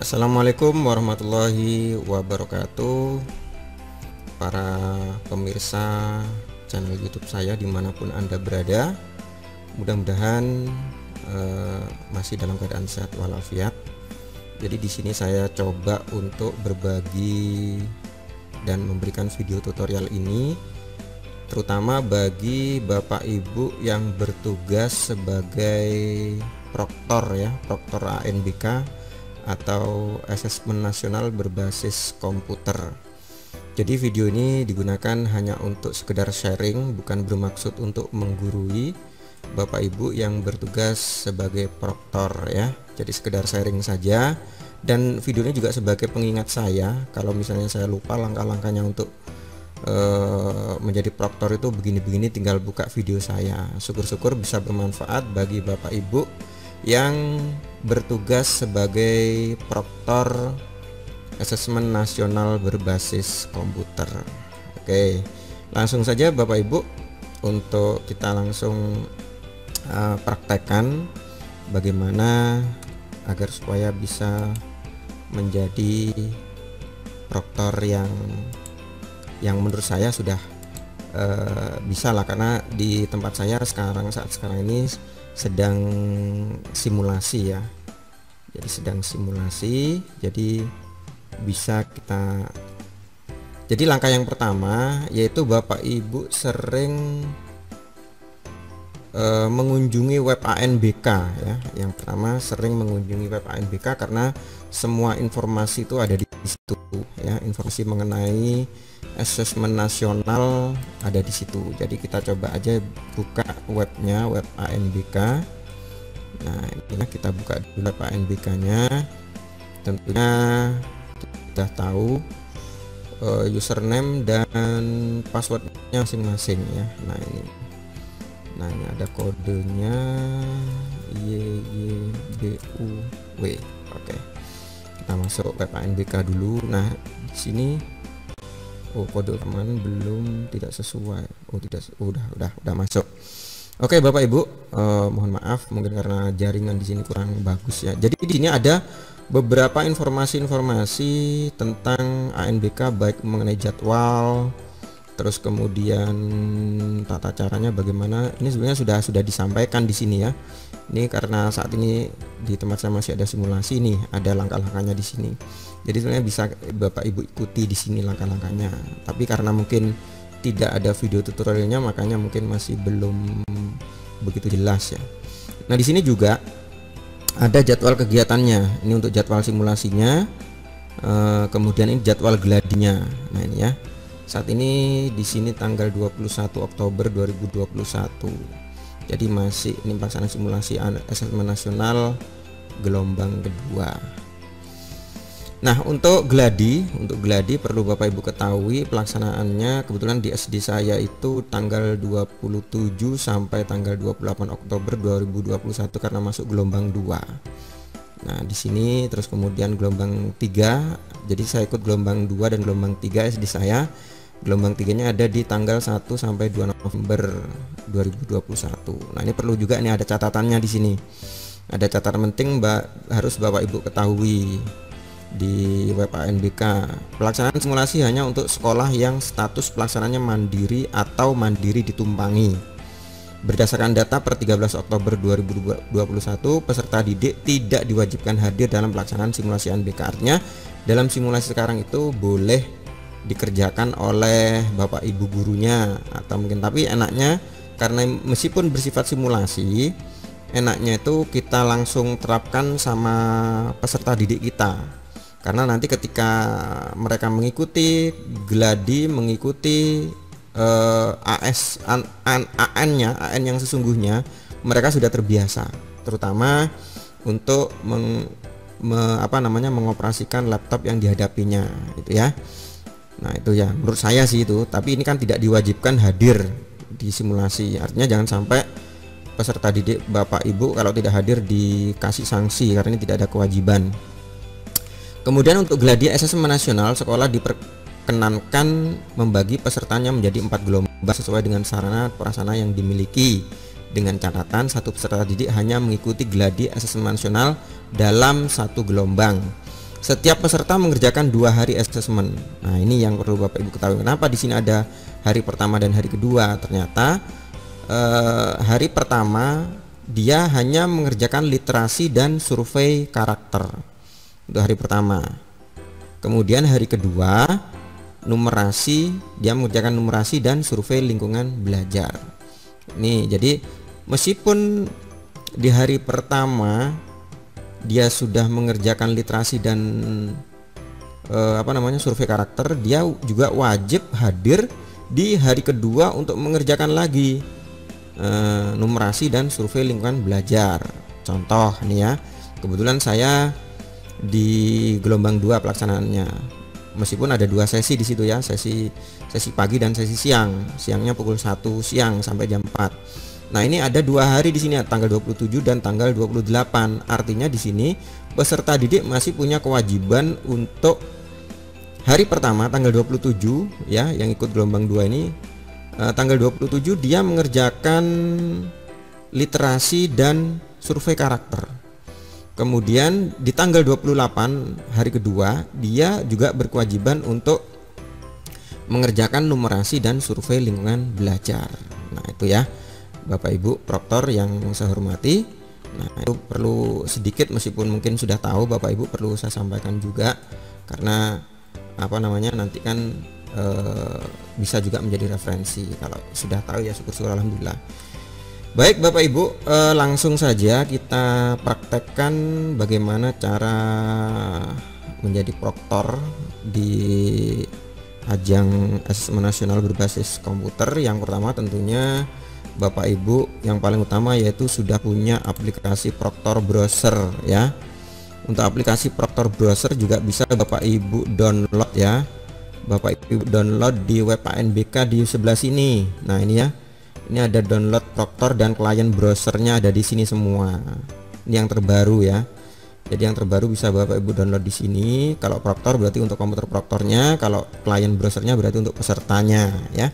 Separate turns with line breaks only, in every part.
Assalamualaikum warahmatullahi wabarakatuh, para pemirsa channel YouTube saya dimanapun Anda berada. Mudah-mudahan masih dalam keadaan sehat walafiat. Jadi di sini saya coba untuk berbagi dan memberikan video tutorial ini terutama bagi Bapak Ibu yang bertugas sebagai proktor proktor ANBK atau asesmen nasional berbasis komputer. Jadi video ini digunakan hanya untuk sekedar sharing, bukan bermaksud untuk menggurui Bapak Ibu yang bertugas sebagai proktor ya. Jadi sekedar sharing saja, dan video ini juga sebagai pengingat saya kalau misalnya saya lupa langkah-langkahnya untuk menjadi proktor itu begini-begini, tinggal buka video saya. Syukur-syukur bisa bermanfaat bagi Bapak Ibu yang bertugas sebagai proktor asesmen nasional berbasis komputer. Oke, langsung saja Bapak Ibu, untuk kita langsung praktekkan bagaimana agar supaya bisa menjadi proktor yang menurut saya sudah bisa lah, karena di tempat saya saat sekarang ini sedang simulasi ya. Jadi sedang simulasi, jadi bisa kita. Jadi langkah yang pertama yaitu Bapak Ibu sering mengunjungi web ANBK ya. Yang pertama, sering mengunjungi web ANBK karena semua informasi itu ada di situ ya. Informasi mengenai asesmen nasional ada di situ. Jadi kita coba aja buka webnya, web ANBK. Nah, ini kita buka dulu web ANBK-nya. Tentunya kita tahu username dan passwordnya masing-masing ya. Nah ini ada kodenya YYBUW. Oke, kita masuk web ANBK dulu. Nah di sini kode teman belum, tidak sesuai. Udah masuk. Oke Bapak Ibu, mohon maaf mungkin karena jaringan di sini kurang bagus ya. Jadi di sini ada beberapa informasi tentang ANBK, baik mengenai jadwal, terus kemudian tata caranya bagaimana. Ini sebenarnya sudah disampaikan di sini ya. Ini karena saat ini di tempat saya masih ada simulasi, nih ada langkah-langkahnya di sini. Jadi sebenarnya bisa Bapak Ibu ikuti di sini langkah-langkahnya. Tapi karena mungkin tidak ada video tutorialnya, makanya mungkin masih belum begitu jelas ya. Nah di sini juga ada jadwal kegiatannya. Ini untuk jadwal simulasinya. Kemudian ini jadwal gladinya. Nah ini ya. Saat ini di sini tanggal 21 Oktober 2021. Jadi masih ini pelaksanaan simulasi asesmen nasional gelombang kedua. Nah untuk gladi perlu Bapak Ibu ketahui pelaksanaannya. Kebetulan di SD saya itu tanggal 27 sampai tanggal 28 Oktober 2021 karena masuk gelombang 2. Nah di sini terus kemudian gelombang 3. Jadi saya ikut gelombang 2 dan gelombang 3 SD saya. Gelombang 3-nya ada di tanggal 1 sampai 2 November 2021. Nah ini perlu juga, ini ada catatannya di sini. Ada catatan penting harus Bapak Ibu ketahui di web ANBK. Pelaksanaan simulasi hanya untuk sekolah yang status pelaksananya mandiri atau mandiri ditumpangi. Berdasarkan data per 13 Oktober 2021, peserta didik tidak diwajibkan hadir dalam pelaksanaan simulasi ANBK. Artinya dalam simulasi sekarang itu boleh dikerjakan oleh Bapak Ibu gurunya atau mungkin, tapi enaknya karena meskipun bersifat simulasi, enaknya itu kita langsung terapkan sama peserta didik kita. Karena nanti ketika mereka mengikuti gladi, mengikuti AN yang sesungguhnya, mereka sudah terbiasa, terutama untuk mengoperasikan laptop yang dihadapinya itu ya. Nah itu ya menurut saya sih itu. Tapi ini kan tidak diwajibkan hadir di simulasi. Artinya jangan sampai peserta didik Bapak Ibu kalau tidak hadir dikasih sanksi, karena ini tidak ada kewajiban. Kemudian untuk gladi asesmen nasional, sekolah diperkenankan membagi pesertanya menjadi 4 gelombang sesuai dengan sarana prasarana yang dimiliki. Dengan catatan satu peserta didik hanya mengikuti gladi asesmen nasional dalam satu gelombang. setiap peserta mengerjakan 2 hari asesmen. Nah, ini yang perlu Bapak Ibu ketahui. Kenapa di sini ada hari pertama dan hari kedua? Ternyata hari pertama dia hanya mengerjakan literasi dan survei karakter untuk hari pertama. Kemudian hari kedua numerasi, dia mengerjakan numerasi dan survei lingkungan belajar. Nih, jadi meskipun di hari pertama dia sudah mengerjakan literasi dan survei karakter, dia juga wajib hadir di hari kedua untuk mengerjakan lagi numerasi dan survei lingkungan belajar. Contoh nih ya, kebetulan saya di gelombang 2 pelaksanaannya, meskipun ada 2 sesi di situ ya, sesi pagi dan sesi siang. Siangnya pukul 1 siang sampai jam 4. Nah, ini ada 2 hari di sini, tanggal 27 dan tanggal 28. Artinya di sini peserta didik masih punya kewajiban untuk hari pertama tanggal 27 ya, yang ikut gelombang 2 ini tanggal 27 dia mengerjakan literasi dan survei karakter. Kemudian di tanggal 28 hari kedua dia juga berkewajiban untuk mengerjakan numerasi dan survei lingkungan belajar. Nah, itu ya Bapak Ibu proktor yang saya hormati. Nah, itu perlu sedikit, meskipun mungkin sudah tahu Bapak Ibu, perlu saya sampaikan juga karena nanti kan bisa juga menjadi referensi. Kalau sudah tahu ya syukur-syukur alhamdulillah. Baik Bapak Ibu, langsung saja kita praktekkan bagaimana cara menjadi proktor di ajang asesmen nasional berbasis komputer. Yang pertama tentunya Bapak Ibu yang paling utama yaitu sudah punya aplikasi Proktor Browser ya. Untuk aplikasi Proktor Browser juga bisa Bapak Ibu download ya. Bapak Ibu download di web ANBK di sebelah sini. Nah, ini ya. Ini ada download Proktor dan klien browsernya ada di sini semua. Ini yang terbaru ya. Jadi yang terbaru bisa Bapak Ibu download di sini. Kalau Proktor berarti untuk komputer Proktornya, kalau klien browsernya berarti untuk pesertanya ya.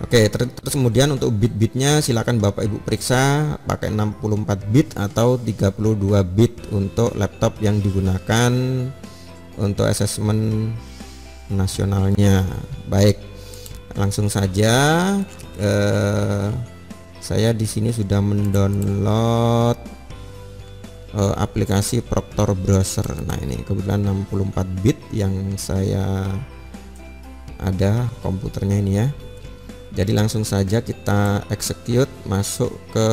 Oke, terus kemudian untuk bit-bitnya silakan Bapak Ibu periksa pakai 64 bit atau 32 bit untuk laptop yang digunakan untuk asesmen nasionalnya. Baik, langsung saja saya di sini sudah mendownload aplikasi Proktor Browser. Nah, ini kebetulan 64 bit yang saya ada komputernya ini ya. Jadi langsung saja kita execute, masuk ke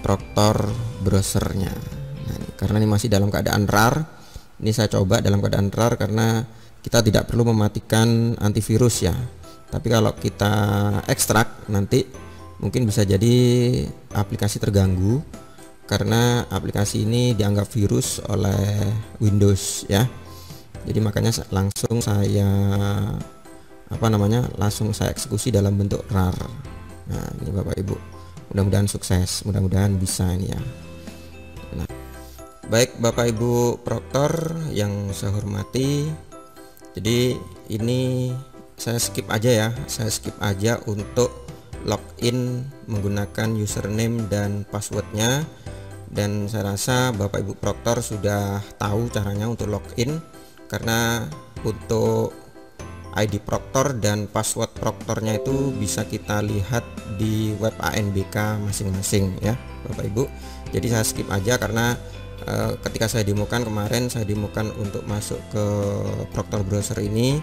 Proktor browsernya. Nah, ini, karena ini masih dalam keadaan RAR, ini saya coba dalam keadaan RAR karena kita tidak perlu mematikan antivirus ya. Tapi kalau kita ekstrak nanti mungkin bisa jadi aplikasi terganggu karena aplikasi ini dianggap virus oleh Windows ya. Jadi makanya langsung saya langsung saya eksekusi dalam bentuk RAR. Nah, ini Bapak Ibu, mudah-mudahan sukses, mudah-mudahan bisa ini ya. Nah, baik Bapak Ibu proktor yang saya hormati, jadi ini saya skip aja ya, saya skip aja untuk login menggunakan username dan passwordnya, dan saya rasa Bapak Ibu proktor sudah tahu caranya untuk login, karena untuk ID proktor dan password proktornya itu bisa kita lihat di web ANBK masing-masing ya Bapak Ibu. Jadi saya skip aja karena ketika saya demokan kemarin, saya demokan untuk masuk ke Proktor Browser ini,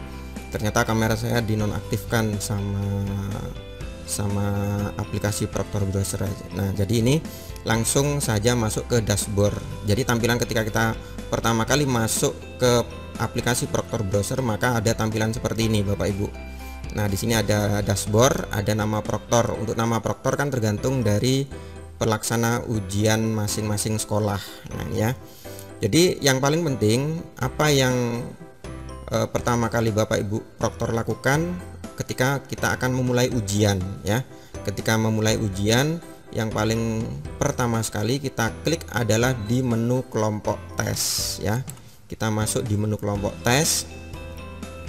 ternyata kamera saya dinonaktifkan sama aplikasi Proktor Browser aja. Nah, jadi ini langsung saja masuk ke dashboard. Jadi tampilan ketika kita pertama kali masuk ke aplikasi Proktor Browser, maka ada tampilan seperti ini Bapak Ibu. Nah, di sini ada dashboard, ada nama proktor. Untuk nama proktor kan tergantung dari pelaksana ujian masing-masing sekolah. Nah, ya. Jadi yang paling penting apa yang pertama kali Bapak Ibu proktor lakukan ketika kita akan memulai ujian ya. Ketika memulai ujian, yang paling pertama sekali kita klik adalah di menu kelompok tes ya. Kita masuk di menu kelompok tes.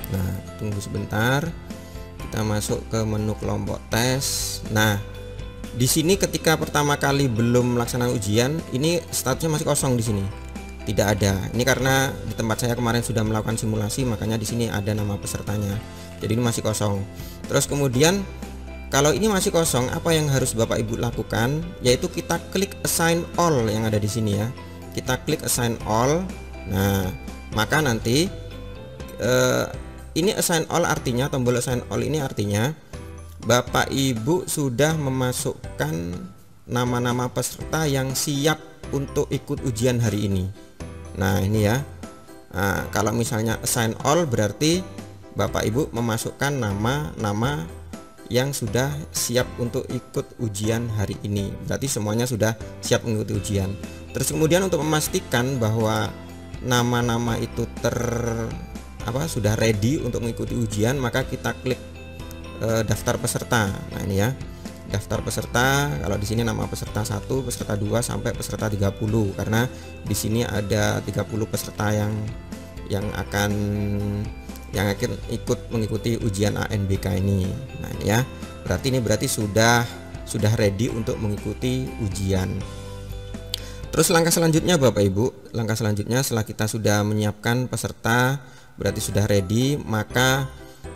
Nah, tunggu sebentar. Kita masuk ke menu kelompok tes. Nah, di sini ketika pertama kali belum melaksanakan ujian, ini statusnya masih kosong di sini. Tidak ada. Ini karena di tempat saya kemarin sudah melakukan simulasi, makanya di sini ada nama pesertanya. Jadi ini masih kosong. Terus kemudian kalau ini masih kosong, apa yang harus Bapak Ibu lakukan? Yaitu kita klik assign all yang ada di sini ya. Kita klik assign all. Nah, maka nanti ini assign all artinya, tombol assign all ini artinya Bapak Ibu sudah memasukkan nama-nama peserta yang siap untuk ikut ujian hari ini. Nah, ini ya. Nah, kalau misalnya assign all berarti Bapak Ibu memasukkan nama-nama yang sudah siap untuk ikut ujian hari ini. Berarti semuanya sudah siap mengikuti ujian. Terus kemudian untuk memastikan bahwa nama-nama itu sudah ready untuk mengikuti ujian, maka kita klik daftar peserta. Nah, ini ya. Daftar peserta, kalau di sini nama peserta 1, peserta 2 sampai peserta 30, karena di sini ada 30 peserta yang akan ikut mengikuti ujian ANBK ini. Nah, ini ya. Berarti sudah ready untuk mengikuti ujian. Terus langkah selanjutnya Bapak Ibu, langkah selanjutnya setelah kita sudah menyiapkan peserta, berarti sudah ready, maka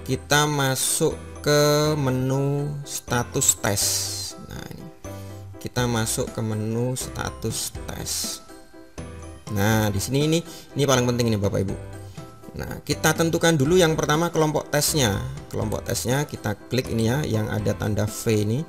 kita masuk ke menu status tes. Nah, ini kita masuk ke menu status tes. Nah, di sini ini paling penting ini Bapak Ibu. Nah, kita tentukan dulu yang pertama kelompok tesnya. Kelompok tesnya kita klik ini ya, yang ada tanda V ini.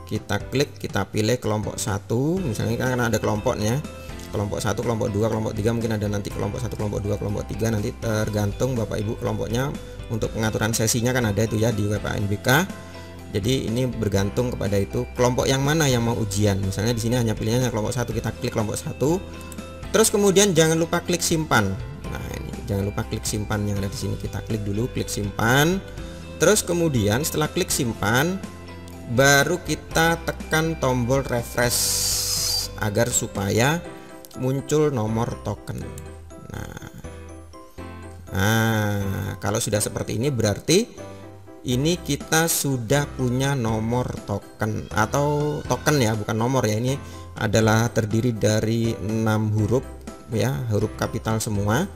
Kita klik, kita pilih kelompok 1. Misalnya kan ada kelompoknya. Kelompok 1, kelompok 2, kelompok 3, mungkin ada nanti kelompok 1, kelompok 2, kelompok 3, nanti tergantung Bapak Ibu kelompoknya. Untuk pengaturan sesinya kan ada itu ya di web ANBK. Jadi ini bergantung kepada itu kelompok yang mana yang mau ujian. Misalnya di sini hanya pilihannya kelompok 1, kita klik kelompok 1. Terus kemudian jangan lupa klik simpan. Nah, ini jangan lupa klik simpan yang ada di sini. Kita klik dulu, klik simpan. Terus kemudian setelah klik simpan, baru kita tekan tombol refresh agar supaya muncul nomor token. Nah, kalau sudah seperti ini berarti ini kita sudah punya nomor token, atau token ya, bukan nomor ya. Ini adalah terdiri dari 6 huruf ya, huruf kapital semua.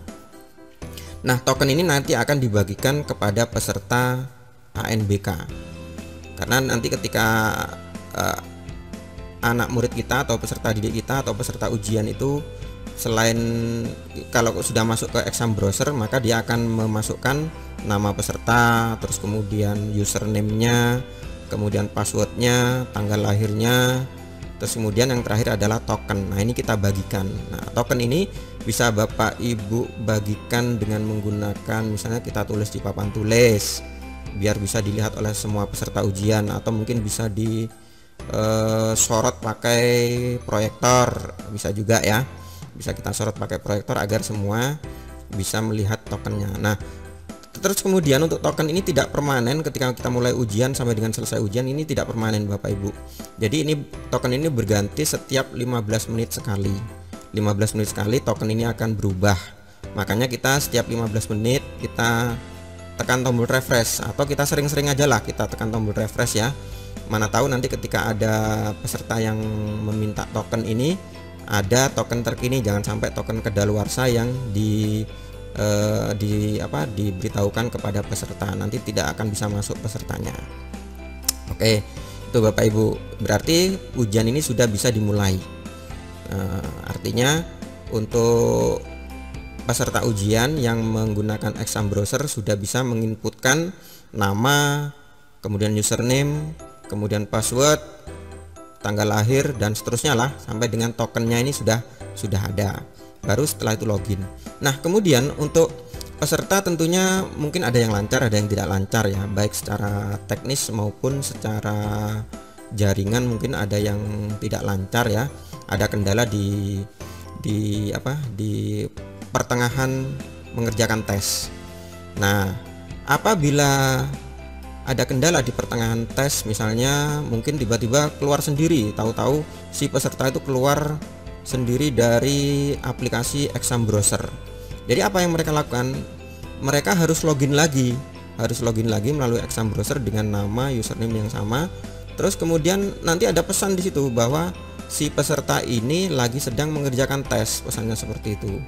Nah, token ini nanti akan dibagikan kepada peserta ANBK. Karena nanti ketika anak murid kita atau peserta didik kita atau peserta ujian itu, selain kalau sudah masuk ke exam browser, maka dia akan memasukkan nama peserta, terus kemudian username-nya, kemudian passwordnya, tanggal lahirnya, terus kemudian yang terakhir adalah token. Nah, ini kita bagikan. Nah, token ini bisa Bapak Ibu bagikan dengan menggunakan, misalnya kita tulis di papan tulis biar bisa dilihat oleh semua peserta ujian, atau mungkin bisa sorot pakai proyektor, bisa juga ya. Bisa kita sorot pakai proyektor agar semua bisa melihat tokennya. Nah, terus kemudian untuk token ini tidak permanen. Ketika kita mulai ujian sampai dengan selesai ujian, ini tidak permanen Bapak Ibu. Jadi ini token ini berganti setiap 15 menit sekali. 15 menit sekali token ini akan berubah. Makanya kita setiap 15 menit kita tekan tombol refresh, atau kita sering-sering aja lah kita tekan tombol refresh ya. Mana tahu nanti ketika ada peserta yang meminta token ini, ada token terkini, jangan sampai token kedaluarsa yang diberitahukan kepada peserta, nanti tidak akan bisa masuk pesertanya. Oke, itu Bapak Ibu, berarti ujian ini sudah bisa dimulai. Artinya untuk peserta ujian yang menggunakan exam browser sudah bisa menginputkan nama, kemudian username, kemudian password, tanggal lahir, dan seterusnya lah, sampai dengan tokennya ini sudah ada. Baru setelah itu login. Nah, kemudian untuk peserta tentunya mungkin ada yang lancar, ada yang tidak lancar ya, baik secara teknis maupun secara jaringan. Mungkin ada yang tidak lancar ya, ada kendala di pertengahan mengerjakan tes. Nah, apabila ada kendala di pertengahan tes, misalnya mungkin tiba-tiba keluar sendiri, tahu-tahu si peserta itu keluar sendiri dari aplikasi exam browser. Jadi apa yang mereka lakukan? Mereka harus login lagi melalui exam browser dengan nama username yang sama. Terus kemudian nanti ada pesan di situ bahwa si peserta ini lagi sedang mengerjakan tes, pesannya seperti itu.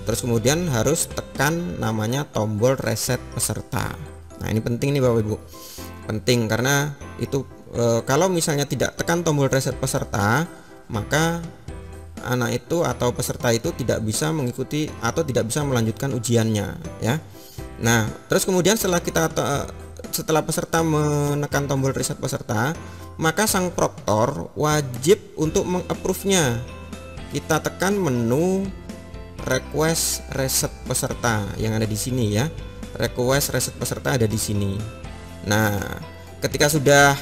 Terus kemudian harus tekan namanya tombol reset peserta. Nah ini penting nih Bapak Ibu, penting karena itu kalau misalnya tidak tekan tombol reset peserta, maka anak itu atau peserta itu tidak bisa mengikuti atau tidak bisa melanjutkan ujiannya ya. Nah terus kemudian setelah peserta menekan tombol reset peserta, maka sang proktor wajib untuk mengapprove-nya. Kita tekan menu request reset peserta yang ada di sini ya. Request reset peserta ada di sini. Nah, ketika sudah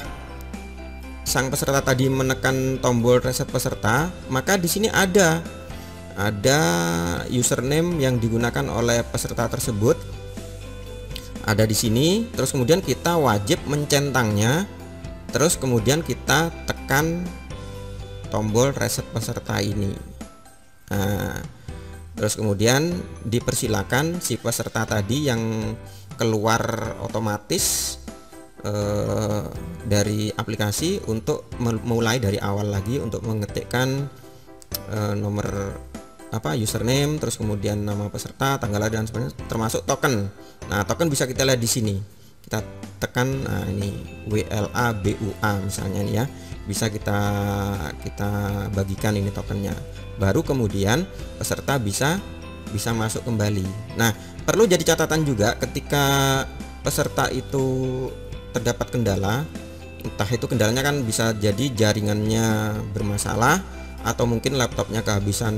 sang peserta tadi menekan tombol reset peserta, maka di sini ada username yang digunakan oleh peserta tersebut. Ada di sini, terus kemudian kita wajib mencentangnya. Terus kemudian kita tekan tombol reset peserta ini. Nah, terus kemudian dipersilakan si peserta tadi yang keluar otomatis dari aplikasi untuk mulai dari awal lagi untuk mengetikkan nomor username, terus kemudian nama peserta, tanggal lahir dan sebagainya, termasuk token. Nah, token bisa kita lihat di sini. Kita tekan, nah ini WLA BUA misalnya nih ya, bisa kita bagikan ini tokennya. Baru kemudian peserta bisa masuk kembali. Nah, perlu jadi catatan juga ketika peserta itu terdapat kendala, entah itu kendalanya kan bisa jadi jaringannya bermasalah atau mungkin laptopnya kehabisan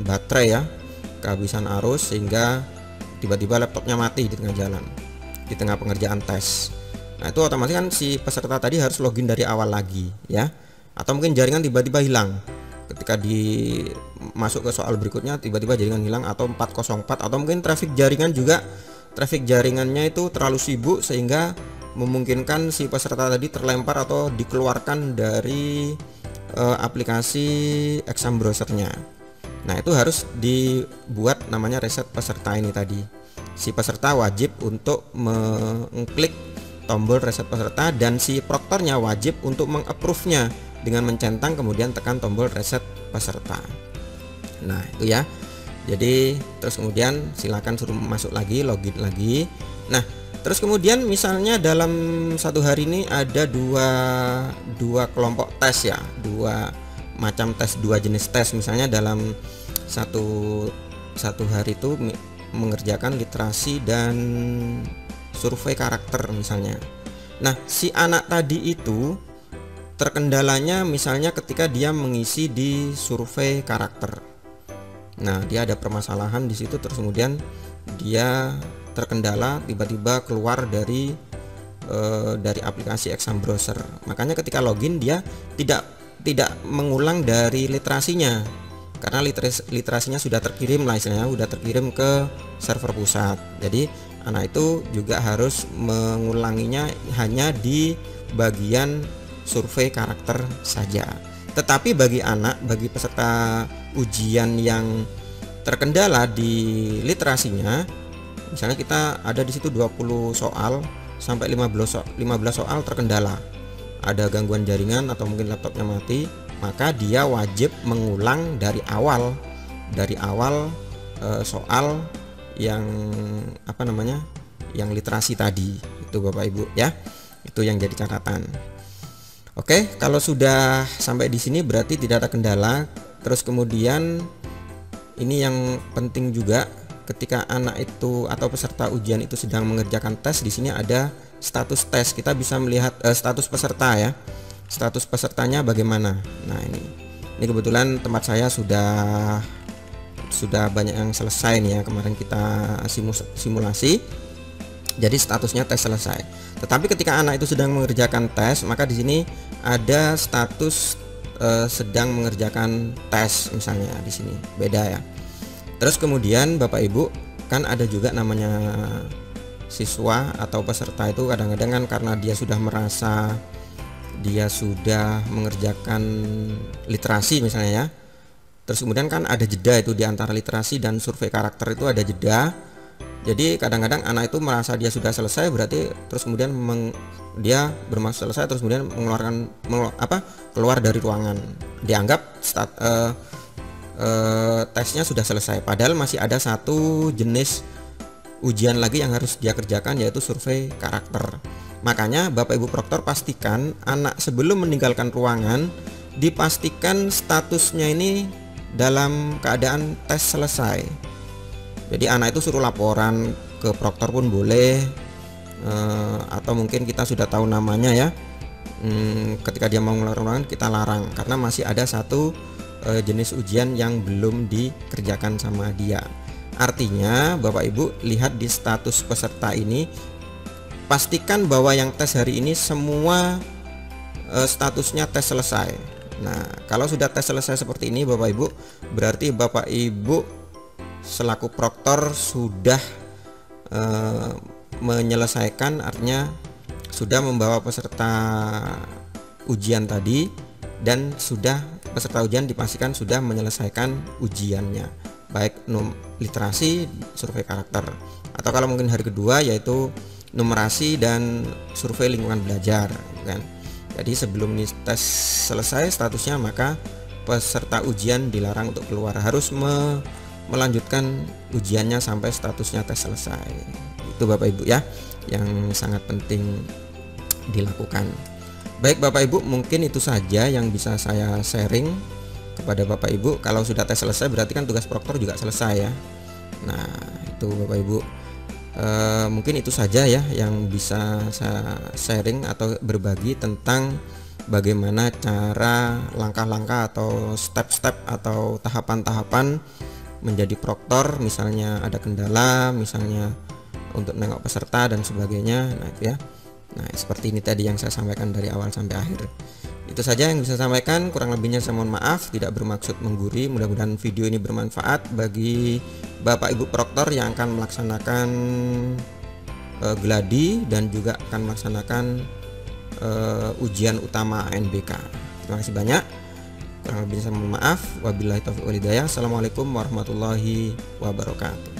baterai ya, kehabisan arus sehingga tiba-tiba laptopnya mati di tengah jalan, di tengah pengerjaan tes. Nah itu otomatis kan si peserta tadi harus login dari awal lagi ya, atau mungkin jaringan tiba-tiba hilang ketika masuk ke soal berikutnya, tiba-tiba jaringan hilang atau 404, atau mungkin traffic jaringannya itu terlalu sibuk sehingga memungkinkan si peserta tadi terlempar atau dikeluarkan dari aplikasi exam browsernya. Nah itu harus dibuat namanya reset peserta ini tadi. Si peserta wajib untuk mengklik tombol reset peserta dan si proktornya wajib untuk mengapprove-nya dengan mencentang kemudian tekan tombol reset peserta. Nah itu ya. Jadi terus kemudian silakan suruh masuk lagi, login lagi. Nah terus kemudian misalnya dalam satu hari ini ada dua kelompok tes ya, dua macam tes, dua jenis tes. Misalnya dalam satu hari itu mengerjakan literasi dan survei karakter misalnya. Nah si anak tadi itu terkendalanya misalnya ketika dia mengisi di survei karakter. Nah dia ada permasalahan di situ, terus kemudian dia terkendala, tiba-tiba keluar dari aplikasi exam browser. Makanya ketika login dia tidak mengulang dari literasinya, karena literasinya sudah terkirim lah istilahnya, sudah terkirim ke server pusat. Jadi anak itu juga harus mengulanginya hanya di bagian survei karakter saja. Tetapi bagi peserta ujian yang terkendala di literasinya, misalnya kita ada di situ 20 soal sampai 15 soal terkendala, ada gangguan jaringan atau mungkin laptopnya mati, maka dia wajib mengulang dari awal soal yang yang literasi tadi itu Bapak Ibu ya. Itu yang jadi catatan. Oke, kalau sudah sampai di sini berarti tidak ada kendala. Terus kemudian ini yang penting juga, ketika anak itu atau peserta ujian itu sedang mengerjakan tes, di sini ada status tes. Kita bisa melihat status peserta ya. Status pesertanya bagaimana. Nah, ini kebetulan tempat saya sudah banyak yang selesai nih ya. Kemarin kita simulasi. Jadi statusnya tes selesai. Tetapi ketika anak itu sedang mengerjakan tes, maka di sini ada status sedang mengerjakan tes misalnya, di sini beda ya. Terus kemudian Bapak Ibu kan ada juga namanya siswa atau peserta itu kadang-kadang kan karena dia sudah merasa dia sudah mengerjakan literasi misalnya ya. Terus kemudian kan ada jeda itu di antara literasi dan survei karakter, itu ada jeda. Jadi kadang-kadang anak itu merasa dia sudah selesai, berarti terus kemudian dia bermaksud selesai, terus kemudian keluar dari ruangan, dianggap tesnya sudah selesai, padahal masih ada satu jenis ujian lagi yang harus dia kerjakan, yaitu survei karakter. Makanya Bapak Ibu Proktor pastikan anak sebelum meninggalkan ruangan dipastikan statusnya ini dalam keadaan tes selesai. Jadi anak itu suruh laporan ke proktor pun boleh, atau mungkin kita sudah tahu namanya ya, ketika dia mau mengeluarkan ruangan kita larang karena masih ada satu jenis ujian yang belum dikerjakan sama dia. Artinya Bapak Ibu lihat di status peserta ini, pastikan bahwa yang tes hari ini semua statusnya tes selesai. Nah, kalau sudah tes selesai seperti ini Bapak Ibu, berarti Bapak Ibu selaku proktor sudah menyelesaikan, artinya sudah membawa peserta ujian tadi, dan sudah peserta ujian dipastikan sudah menyelesaikan ujiannya, baik literasi, survei karakter, atau kalau mungkin hari kedua yaitu numerasi dan survei lingkungan belajar kan. Jadi sebelum ini tes selesai statusnya, maka peserta ujian dilarang untuk keluar, harus melanjutkan ujiannya sampai statusnya tes selesai. Itu Bapak Ibu ya, yang sangat penting dilakukan. Baik Bapak Ibu, mungkin itu saja yang bisa saya sharing kepada Bapak Ibu. Kalau sudah tes selesai berarti kan tugas proktor juga selesai ya. Nah itu Bapak Ibu, mungkin itu saja ya yang bisa saya sharing atau berbagi tentang bagaimana cara langkah-langkah atau step-step atau tahapan-tahapan menjadi proktor. Misalnya ada kendala, misalnya untuk nengok peserta dan sebagainya. Nah itu ya. Nah seperti ini tadi yang saya sampaikan dari awal sampai akhir. Itu saja yang bisa saya sampaikan, kurang lebihnya saya mohon maaf, tidak bermaksud menggurui. Mudah-mudahan video ini bermanfaat bagi Bapak Ibu proktor yang akan melaksanakan gladi dan juga akan melaksanakan ujian utama ANBK. Terima kasih banyak. Kurang lebihnya saya mohon maaf. Wabillahi taufiq wal hidayah. Assalamualaikum warahmatullahi wabarakatuh.